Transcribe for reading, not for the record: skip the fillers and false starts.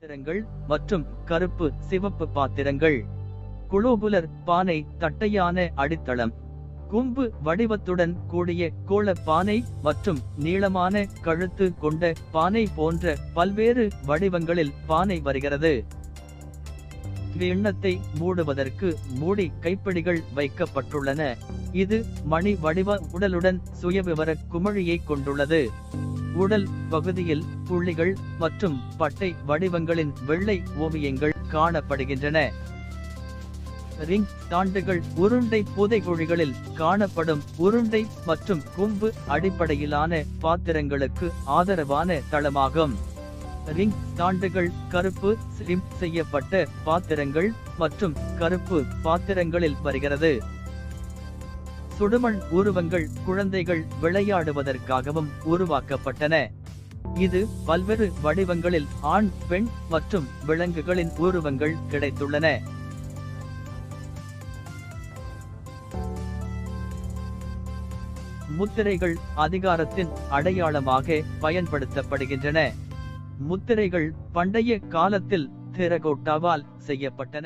பாத்திரங்கள் மற்றும் கருப்பு சிவப்பு பாத்திரங்கள். குளோபுலர் பானை தட்டையான அடித்தளம், கூம்பு வடிவத்துடன் கூடிய கோள பானை மற்றும் நீளமான கழுத்து கொண்ட பானை போன்ற பல்வேறு வடிவங்களில் பானை வருகிறது. கிண்ணத்தை மூடுவதற்கு மூடி கைப்பிடிகள் வைக்கப்பட்டுள்ளன. இது மணி வடிவ உடலுடன் சுயவிவர குமிழியை கொண்டுள்ளது. உடல் பகுதியில் புள்ளிகள் மற்றும் பட்டை வடிவங்களின் வெள்ளை ஓவியங்கள் காணப்படுகின்றன. ரிங் தாண்டுகள் உருண்டை புதைகுழிகளில் காணப்படும் உருண்டை மற்றும் கூம்பு அடிப்படையிலான பாத்திரங்களுக்கு ஆதரவான தளமாகும். ரிங் தாண்டுகள் கருப்பு ஸ்லிம் செய்யப்பட்ட பாத்திரங்கள் மற்றும் கருப்பு பாத்திரங்களில் வருகிறது. சுடுமண் உருவங்கள் குழந்தைகள் விளையாடுவதற்காகவும் உருவாக்கப்பட்டன. இது பல்வேறு வடிவங்களில் ஆண், பெண் மற்றும் விலங்குகளின் உருவங்கள் கிடைத்துள்ளன. முத்திரைகள் அதிகாரத்தின் அடையாளமாக பயன்படுத்தப்படுகின்றன. முத்திரைகள் பண்டைய காலத்தில் டெரகோட்டாவால் செய்யப்பட்டன.